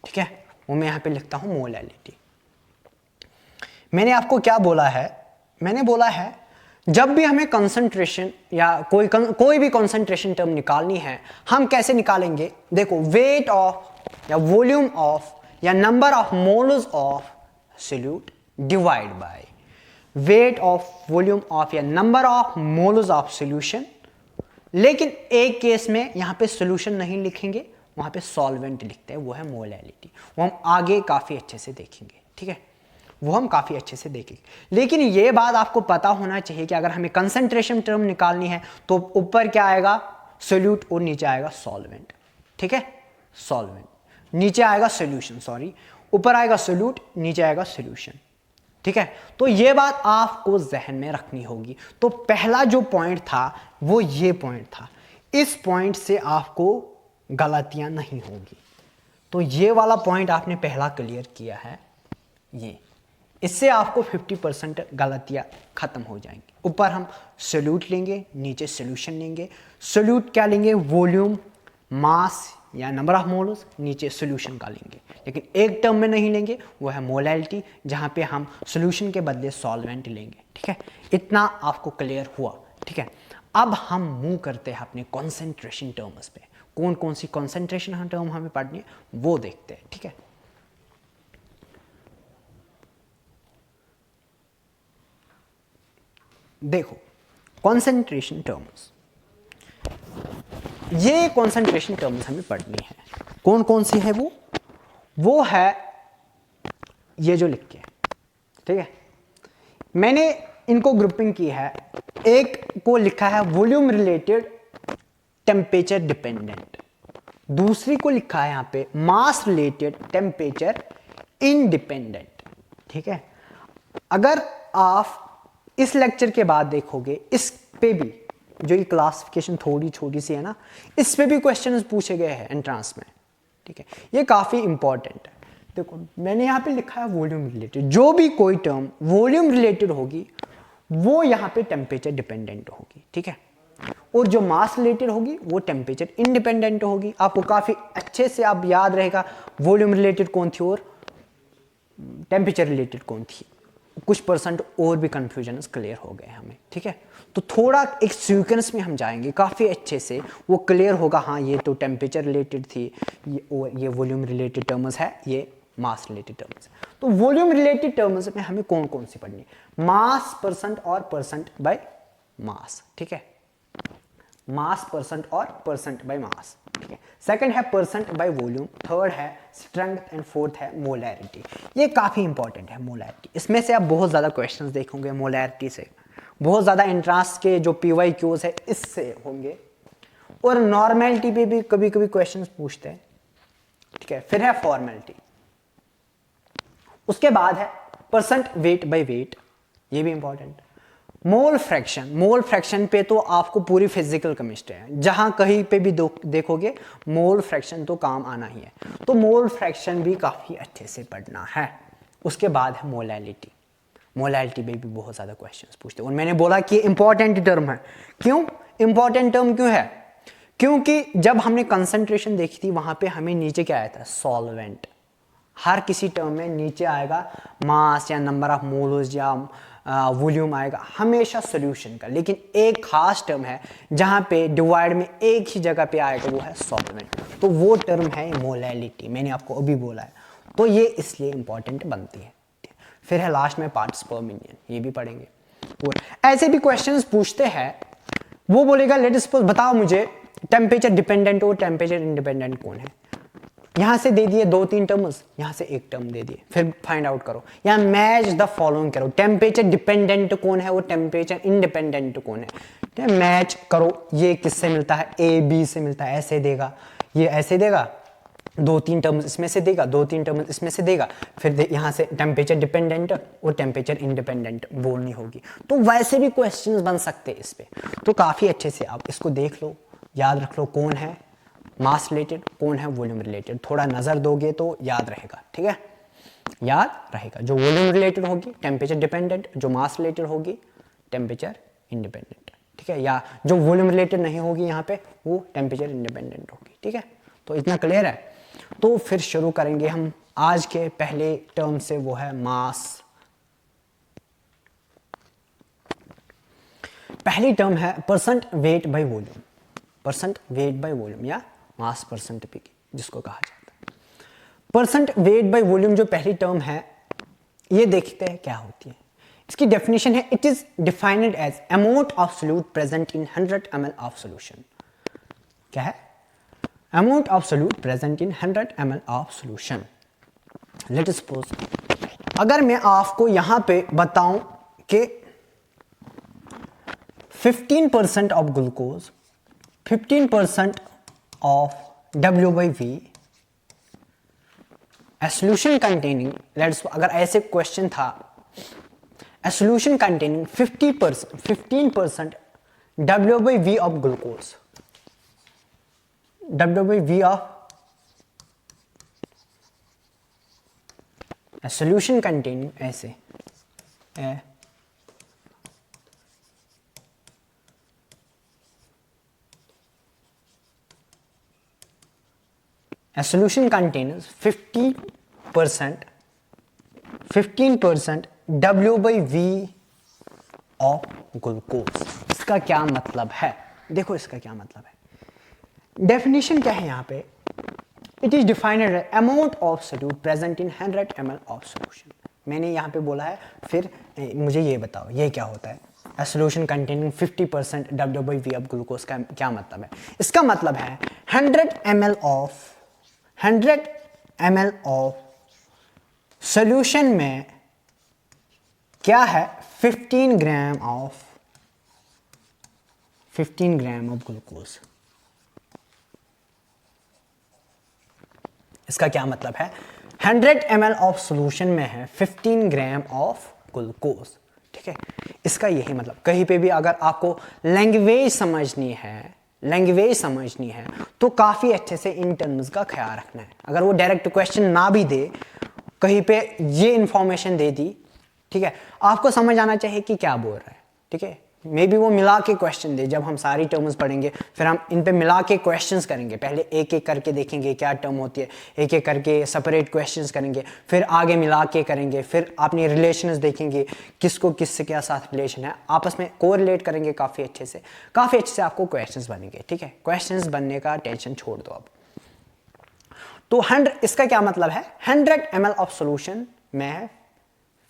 ठीक है, वो मैं यहां पे लिखता हूं मोलैलिटी। मैंने आपको क्या बोला है? मैंने बोला है जब भी हमें कंसंट्रेशन या कोई भी कंसंट्रेशन टर्म निकालनी है, हम कैसे निकालेंगे? देखो वेट ऑफ या वॉल्यूम ऑफ या number of moles of solute divide by weight of volume of या number of moles of solution, लेकिन एक केस में यहां पे सॉल्यूशन नहीं लिखेंगे, वहां पे सॉल्वेंट लिखते हैं, वो है मोलैलिटी। वो हम आगे काफी अच्छे से देखेंगे, ठीक है, वो हम काफी अच्छे से देखेंगे। लेकिन ये बात आपको पता होना चाहिए कि अगर हमें कंसंट्रेशन टर्म निकालनी है तो ऊपर क्या आएगा, सोल्यूट, और नीचे आएगा सॉल्वेंट, ठीक है, सॉल्वेंट, नीचे आएगा सोल्यूशन, सॉरी, ऊपर आएगा सोल्यूट, नीचे आएगा सोल्यूशन, ठीक है। तो ये बात आपको जहन में रखनी होगी। तो पहला जो पॉइंट था वो ये पॉइंट था, इस पॉइंट से आपको गलतियां नहीं होगी। तो ये वाला पॉइंट आपने पहला क्लियर किया है, ये, इससे आपको 50% गलतियां खत्म हो जाएंगी। ऊपर हम सोल्यूट लेंगे, नीचे सोल्यूशन लेंगे। सोल्यूट क्या लेंगे, वॉल्यूम, मास या नंबर ऑफ मोल्स, नीचे सोल्यूशन का लेंगे। लेकिन एक टर्म में नहीं लेंगे, वो है मोलैलिटी, जहां पे हम सोल्यूशन के बदले सॉल्वेंट लेंगे, ठीक है। इतना आपको क्लियर हुआ, ठीक है। अब हम मूव करते हैं अपने कॉन्सेंट्रेशन टर्म्स पे। कौन कौन सी कॉन्सेंट्रेशन टर्म हमें पढ़नी है वो देखते हैं, ठीक है। देखो कॉन्सेंट्रेशन टर्म्स, ये कॉन्सेंट्रेशन टर्म्स हमें पढ़नी है। कौन कौन सी है वो है ये जो लिख के, ठीक है। मैंने इनको ग्रुपिंग की है। एक को लिखा है वॉल्यूम रिलेटेड टेम्परेचर डिपेंडेंट, दूसरी को लिखा है यहां पे मास रिलेटेड टेम्परेचर इंडिपेंडेंट, ठीक है। अगर आप इस लेक्चर के बाद देखोगे, इस पे भी जो ये क्लासिफिकेशन थोड़ी छोटी सी है ना, इस पे भी क्वेश्चंस पूछे गए हैं एंट्रांस में, ठीक है। ये काफी इंपॉर्टेंट है। देखो मैंने यहां पे लिखा है वॉल्यूम रिलेटेड, जो भी कोई टर्म वॉल्यूम रिलेटेड होगी वो यहां पे टेम्परेचर डिपेंडेंट होगी, ठीक है। और जो मास रिलेटेड होगी वो टेम्परेचर इंडिपेंडेंट होगी। आपको काफी अच्छे से आप याद रहेगा वॉल्यूम रिलेटेड कौन थी और टेम्परेचर रिलेटेड कौन थी। कुछ परसेंट और भी कंफ्यूजन क्लियर हो गए हमें, ठीक है। तो थोड़ा एक सीक्वेंस में हम जाएंगे, काफी अच्छे से वो क्लियर होगा। हाँ ये तो टेम्परेचर रिलेटेड थी, ये वॉल्यूम रिलेटेड टर्म्स है, ये मास रिलेटेड टर्म्स। तो वॉल्यूम रिलेटेड टर्म्स में हमें कौन कौन सी पढ़नी है, मास, परसेंट और परसेंट बाय मास, ठीक है। मास, परसेंट और परसेंट बाय मास, ठीक है। सेकंड है परसेंट बाय वॉल्यूम, थर्ड है स्ट्रेंथ एंड फोर्थ है मोलैरिटी। ये काफी इंपॉर्टेंट है मोलैरिटी। इसमें से आप बहुत ज्यादा क्वेश्चंस देखोगे मोलैरिटी से, बहुत ज्यादा एंट्रांस के जो PYQs है इससे होंगे, और नॉर्मेलिटी पे भी कभी कभी क्वेश्चंस पूछते हैं, ठीक है। फिर है फॉर्मेलिटी, उसके बाद है परसेंट वेट बाय वेट, ये भी important. Mole fraction, mole fraction पे तो आपको पूरी फिजिकल केमिस्ट्री है, जहां कहीं पे भी देखोगे मोल फ्रैक्शन तो काम आना ही है। तो मोल फ्रैक्शन भी काफी अच्छे से पढ़ना है। उसके बाद है मोलैलिटी, मोलैलिटी में भी बहुत ज्यादा क्वेश्चंस पूछते हैं, और मैंने बोला कि इंपॉर्टेंट टर्म है। क्यों इंपॉर्टेंट टर्म क्यों है, क्योंकि जब हमने कंसंट्रेशन देखी थी वहां पे हमें नीचे क्या आया था, सॉल्वेंट। हर किसी टर्म में नीचे आएगा मास या नंबर ऑफ मोल्स या वॉल्यूम आएगा हमेशा सॉल्यूशन का, लेकिन एक खास टर्म है जहां पे डिवाइड में एक ही जगह पे आएगा, वो है सॉल्वेंट। तो वो टर्म है मोलैलिटी, मैंने आपको अभी बोला है। तो ये इसलिए इंपॉर्टेंट बनती है। फिर है लास्ट में पार्ट्स पर मिलियन, ये भी पढ़ेंगे। और ऐसे भी क्वेश्चंस पूछते हैं, वो बोलेगा लेट सपोज बताओ मुझे टेम्परेचर डिपेंडेंट और टेम्परेचर इंडिपेंडेंट कौन है। यहां से दे दिए 2-3 टर्म्स, यहां से एक टर्म दे दिए, फिर फाइंड आउट करो या मैच द फॉलोइंग करो, टेम्परेचर डिपेंडेंट कौन है और टेम्परेचर इंडिपेंडेंट कौन है, मैच करो। ये किससे मिलता है, A B से मिलता है, ऐसे देगा, ये ऐसे देगा, 2-3 टर्म्स इसमें से देगा, 2-3 टर्म्स इसमें से देगा, फिर यहां से टेम्परेचर डिपेंडेंट और टेम्परेचर इंडिपेंडेंट बोलनी होगी। तो वैसे भी क्वेश्चंस बन सकते हैं इस पे। तो काफी अच्छे से आप इसको देख लो, याद रख लो कौन है मास रिलेटेड, कौन है वॉल्यूम रिलेटेड। थोड़ा नजर दोगे तो याद रहेगा, ठीक है, याद रहेगा। जो वॉल्यूम रिलेटेड होगी टेम्परेचर डिपेंडेंट, जो मास रिलेटेड होगी टेम्परेचर इंडिपेंडेंट, ठीक है। या जो वॉल्यूम रिलेटेड नहीं होगी यहाँ पे वो टेम्परेचर इंडिपेंडेंट होगी, ठीक है। तो इतना क्लियर है। तो फिर शुरू करेंगे हम आज के पहले टर्म से, वो है मास। पहली टर्म है percent weight by volume, percent weight by volume या मास परसेंट भी जिसको कहा जाता है। परसेंट वेट बाय वॉल्यूम जो पहली टर्म है, ये देखते हैं क्या होती है। इसकी डेफिनेशन है it is defined as amount of solute present in 100 ml of solution. क्या है? Amount of solute present in 100 ml of solution. Let suppose अगर मैं आपको यहां पे बताऊं कि 15% of glucose, 15% of W/V, a solution containing, अगर ऐसे क्वेश्चन था, a solution containing 15% W/V of glucose, W/V of a solution containing ऐसे a solution contains 15% W/V of glucose। इसका क्या मतलब है? देखो इसका क्या मतलब है। डेफिनेशन क्या है यहां पे? It is defined as amount of solute present in 100 ml of solution. मैंने यहां पे बोला है, फिर मुझे ये बताओ ये क्या होता है? A solution containing 50% W/V of glucose का क्या मतलब है? इसका मतलब है 100 ml ऑफ सोल्यूशन में क्या है? 15 ग्राम ऑफ ग्लूकोज। इसका क्या मतलब है? 100 ml ऑफ सोल्यूशन में है 15 ग्राम ऑफ ग्लूकोज। ठीक है, इसका यही मतलब। कहीं पे भी अगर आपको लैंग्वेज समझनी है तो काफी अच्छे से इन टर्म्स का ख्याल रखना है। अगर वो डायरेक्ट क्वेश्चन ना भी दे, कहीं पे ये इंफॉर्मेशन दे दी, ठीक है, आपको समझ आना चाहिए कि क्या बोल रहा है। ठीक है, मे बी वो मिला के क्वेश्चन दे। जब हम सारी टर्म्स पढ़ेंगे फिर हम इन पे मिला के क्वेश्चंस करेंगे। पहले एक एक करके देखेंगे क्या टर्म होती है, एक एक करके सेपरेट क्वेश्चंस करेंगे, फिर आगे मिला के करेंगे, फिर अपनी रिलेशंस देखेंगे, किसको किससे क्या साथ रिलेशन है, आपस में कोरिलेट करेंगे काफ़ी अच्छे से आपको क्वेश्चंस बनेंगे। ठीक है, क्वेश्चंस बनने का टेंशन छोड़ दो अब। तो 100, इसका क्या मतलब है? 100 ml ऑफ सोल्यूशन में है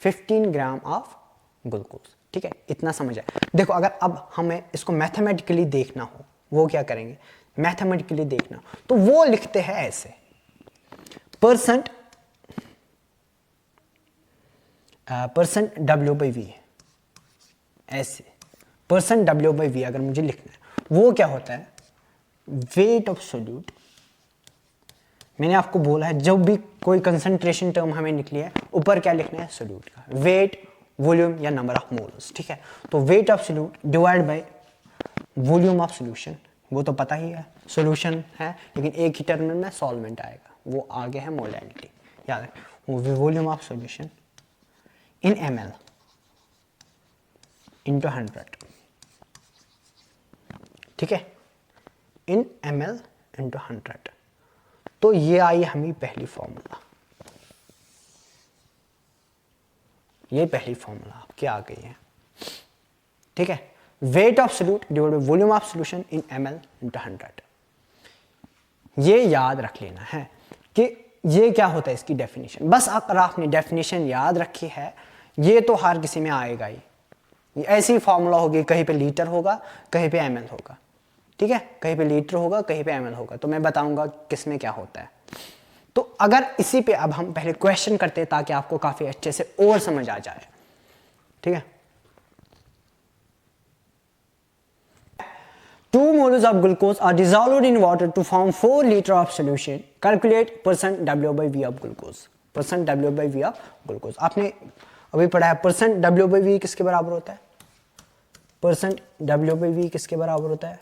15 ग्राम ऑफ ग्लूकोज। ठीक है, इतना समझ आए। देखो अगर अब हमें इसको मैथमेटिकली देखना हो, वो क्या करेंगे? मैथमेटिकली देखना तो वो लिखते हैं ऐसे, परसेंट W/V, ऐसे परसेंट W/V अगर मुझे लिखना है, वो क्या होता है? Wait of solute. मैंने आपको बोला है जब भी कोई कंसंट्रेशन टर्म हमें निकली है, ऊपर क्या लिखना है? सोल्यूट का वेट, वॉल्यूम या नंबर ऑफ मोल्स। ठीक है, तो wait of solute divide by volume of solution, वो तो पता ही है, सोल्यूशन है लेकिन एक ही टर्म में सॉल्वेंट आएगा, वो आगे है मोलैलिटी, याद है, वो volume of solution in ml into 100। ठीक है, इन ml इंटू 100। तो ये आई हमें पहली फॉर्मूला, ये पहली फॉर्मूला आपकी आ गई है। ठीक है, wait of solute divide by volume of solution in ml into 100। ये याद रख लेना है कि ये क्या होता है, इसकी डेफिनेशन। बस अगर आपने डेफिनेशन याद रखी है, ये तो हर किसी में आएगा ही। ये ऐसी फॉर्मूला होगी, कहीं पे लीटर होगा, कहीं पे ml होगा। ठीक है, कहीं पे लीटर होगा, कहीं पे ml होगा, तो मैं बताऊंगा किस में क्या होता है। तो अगर इसी पे अब हम पहले क्वेश्चन करते हैं ताकि आपको काफी अच्छे से और समझ आ जाए। ठीक है, 2 moles of glucose are dissolved in water to form 4 liter of solution. Calculate percent W/V of glucose. Percent W/V of glucose आपने अभी पढ़ा है। परसेंट W/V किसके बराबर होता है? परसेंट W/V किसके बराबर होता है?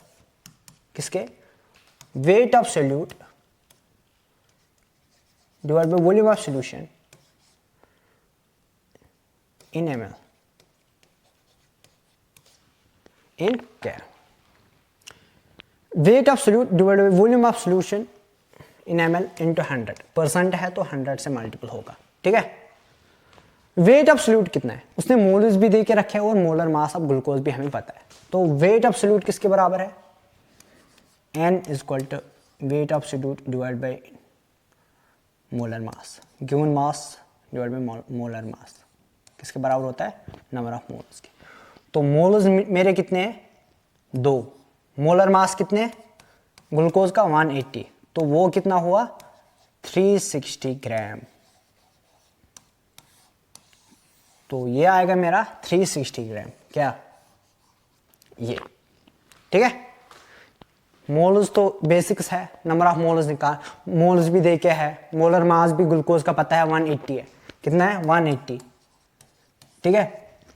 किसके? Wait of solute divide by volume of solution in ml इन क्या? Wait of solute divide by volume of solution in ml into 100। Percent है तो 100 से मल्टीपल होगा। ठीक है, वेट ऑफ सोल्यूट कितना है उसने मोल्स भी दे के रखे हैं और मोलर मास ऑफ ग्लूकोज भी हमें पता है। तो वेट ऑफ सोल्यूट किसके बराबर है? n is equal to weight of solute divide by molar mass, given mass divide by molar mass. किसके बराबर होता है, नंबर ऑफ मोल्स के। तो मोल्स मेरे कितने हैं, 2। मोलर मास कितने, ग्लूकोज का 180, तो वो कितना हुआ 360 ग्राम। तो ये आएगा मेरा 360 ग्राम, क्या ये, ठीक है। मोल्स तो बेसिक्स है, नंबर ऑफ मोल्स निकाल, मोल्स भी देखे है, मोलर मास भी ग्लूकोज का पता है 180 है, कितना है 180, ठीक है।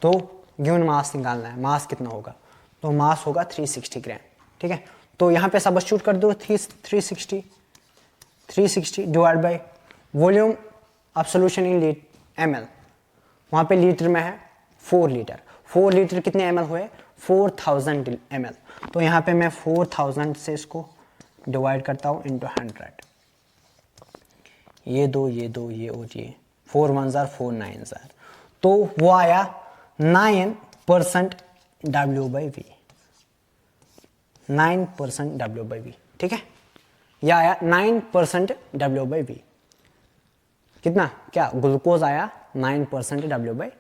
तो गिवन मास निकालना है, मास कितना होगा, तो मास होगा 360 ग्राम, ठीक है। तो यहाँ पे सब्स्टिट्यूट कर दो 360 divide by volume of solution in ml, वहाँ पे लीटर में है 4 लीटर, 4 लीटर कितने ml हुए 4000 ml, तो यहाँ पे मैं 4000 से इसको डिवाइड करता हूँ इंटू 100, ये दो ये और ये 4 1 जार 4 9 जार, तो वो आया 9% W/V, 9% W/V, ठीक है। यह आया 9% W/V, कितना, क्या ग्लूकोज आया 9% W/V,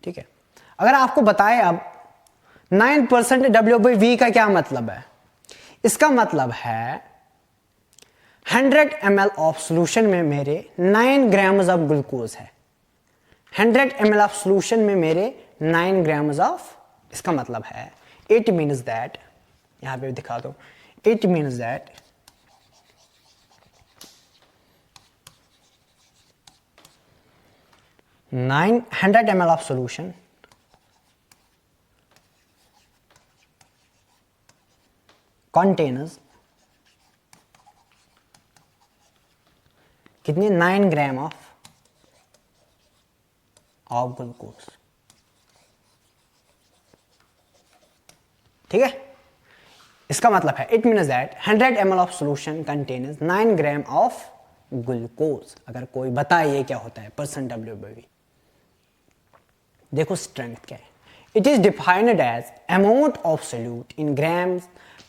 ठीक है। अगर आपको बताए अब 9% W/V का क्या मतलब है, इसका मतलब है 100 ml ऑफ सोल्यूशन में मेरे 9 ग्राम्स ऑफ ग्लूकोज है, 100 ml ऑफ सोल्यूशन में मेरे 9 ग्राम्स ऑफ, इसका मतलब है इट मीन्स दैट, यहां पे दिखा दो, it means that 100 ml of solution contains कितने 9 ग्राम ऑफ ग्लूकोज, ठीक है। इसका मतलब है it means that 100 ml of solution contains 9 gram of glucose. अगर कोई बताए ये क्या होता है परसेंट W/V, देखो स्ट्रेंथ क्या है, it is defined as amount of solute in grams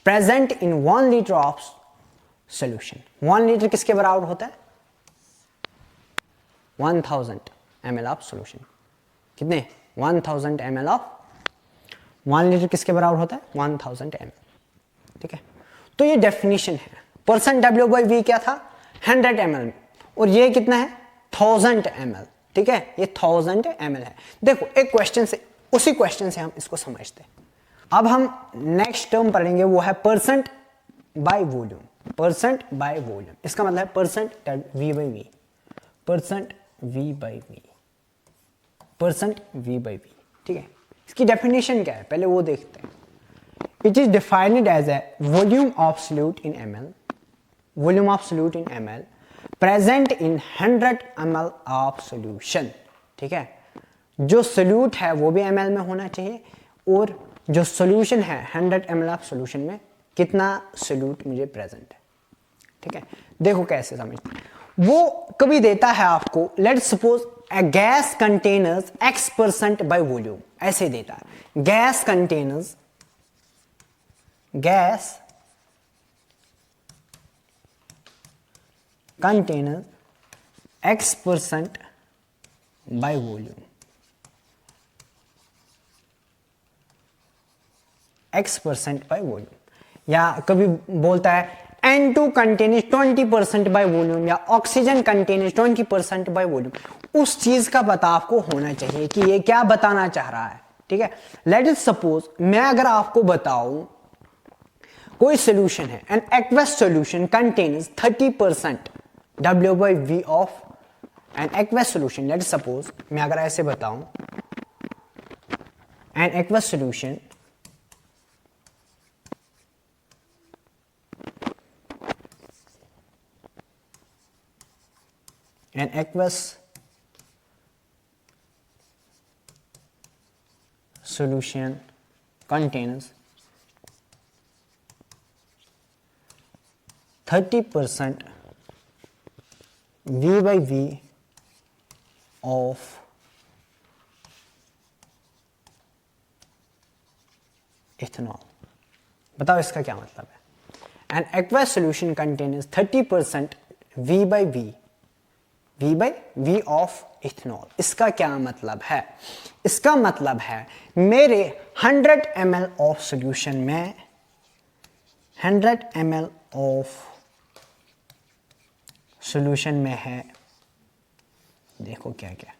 present in 1 litre of solution. 1 litre किसके बराबर होता है 1000 ml ऑफ सोल्यूशन, कितने 1000 ml ऑफ, 1 लीटर किसके बराबर होता है 1000 ml, ठीक है। तो ये डेफिनेशन है, परसेंट W/V क्या था 100 ml, और ये कितना है 1000 ml, ठीक है, ये 1000 ml है। देखो एक क्वेश्चन से, उसी क्वेश्चन से हम इसको समझते हैं। अब हम नेक्स्ट टर्म पढ़ेंगे, वो है percent by volume, percent by volume, इसका मतलब है percent V/V, percent V/V, percent V/V, ठीक है। इसकी डेफिनेशन क्या है पहले वो देखते हैं। It is defined as a volume of solute in ml, volume of solute in ml present in 100 ml of solution, ठीक है। जो सोल्यूट है वो भी ml में होना चाहिए, और जो सोल्यूशन है 100 ml ऑफ सोल्यूशन में कितना सोल्यूट मुझे प्रेजेंट है, ठीक है। देखो कैसे समझते हैं, वो कभी देता है आपको, let suppose A gas containers X% by volume, ऐसे देता है, gas containers, gas container X% by volume, X% by volume, या कभी बोलता है N2 कंटेन्स 20% बाय वॉल्यूम, या ऑक्सीजन कंटेन्स 20% बाय वॉल्यूम। उस चीज का पता आपको होना चाहिए कि ये क्या बताना चाह रहा है, ठीक है। लेट इट सपोज मैं अगर आपको बताऊं कोई सोल्यूशन है, an aqueous solution contains 30% W/V of an aqueous solution, let suppose मैं अगर ऐसे बताऊं an aqueous solution an aqueous solution contains 30% V/V of ethanol। बताओ इसका क्या मतलब है। An aqueous solution contains 30% V/V V by V of ethanol. इसका क्या मतलब है? इसका मतलब है मेरे 100 ml ऑफ सॉल्यूशन में 100 ml ऑफ सॉल्यूशन में है, देखो क्या क्या,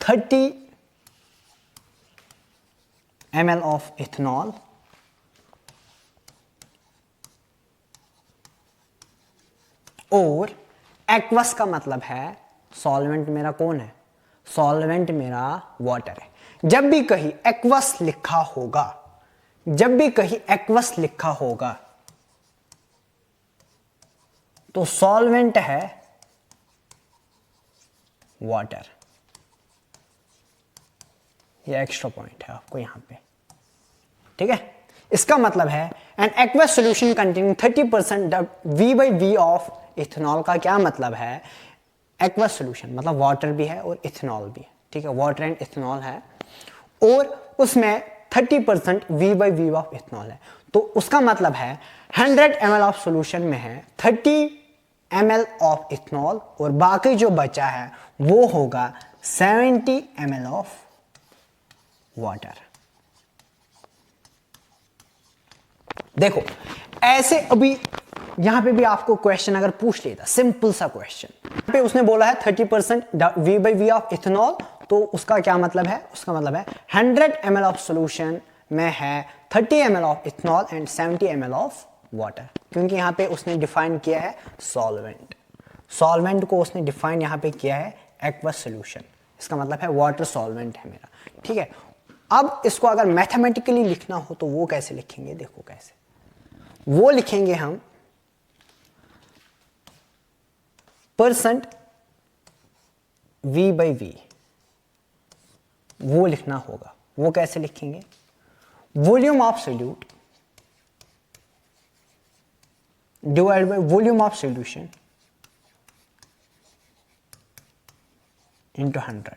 30 ml ऑफ इथेनॉल और एक्वस का मतलब है सॉल्वेंट मेरा कौन है? सॉल्वेंट मेरा वाटर है। जब भी कहीं एक्वस लिखा होगा, जब भी कहीं एक्वस लिखा होगा तो सॉल्वेंट है वाटर। ये एक्स्ट्रा पॉइंट है आपको यहां पे, ठीक है। इसका मतलब है an aqueous solution containing 30% V by V of ethanol का क्या मतलब है? एक्वस सॉल्यूशन मतलब वाटर भी है और इथेनॉल भी है, ठीक है, वाटर एंड इथेनॉल है और उसमें 30% V by V of ethanol है। तो उसका मतलब है 100 ml ऑफ सॉल्यूशन में है 30 ml ऑफ इथेनॉल और बाकी जो बचा है वो होगा 70 ml ऑफ वाटर। देखो ऐसे अभी यहां पे भी आपको क्वेश्चन अगर पूछ लेता, सिंपल सा क्वेश्चन पे उसने बोला है 30% V by V of ethanol, तो उसका क्या मतलब है? उसका मतलब है 100 ml ऑफ सॉल्यूशन में है 30 ml of ethanol and 70 ml of water, क्योंकि यहां पे उसने डिफाइन किया है सॉल्वेंट। सॉल्वेंट को उसने डिफाइन यहां पे किया है एक्वस सॉल्यूशन, इसका मतलब है वाटर सॉल्वेंट है मेरा, ठीक है। अब इसको अगर मैथमेटिकली लिखना हो तो वो कैसे लिखेंगे? देखो कैसे वो लिखेंगे हम, परसेंट V by V, वो लिखना होगा। वो कैसे लिखेंगे? Volume of solute divide by volume of solution into 100।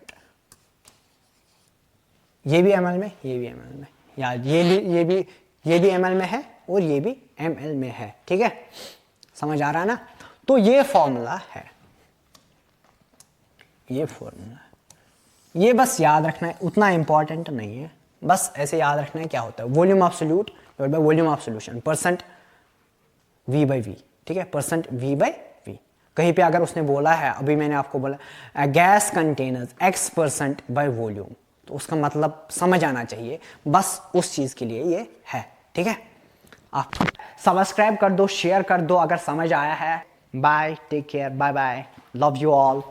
ये भी ml में, ये भी ml में, यार ये भी ml में है और ये भी ml में है, ठीक है, समझ आ रहा है ना? तो ये फॉर्मूला है, ये फॉर्मूला है, ये बस याद रखना है, उतना इंपॉर्टेंट नहीं है, बस ऐसे याद रखना है क्या होता है volume of solute divide by volume of solution, percent V by V, ठीक है, परसेंट V by V। कहीं पे अगर उसने बोला है, अभी मैंने आपको बोला gas containers X% by volume, तो उसका मतलब समझ आना चाहिए, बस उस चीज के लिए ये है, ठीक है। आप सब्सक्राइब कर दो, शेयर कर दो अगर समझ आया है। Bye, take care, bye bye, love you all.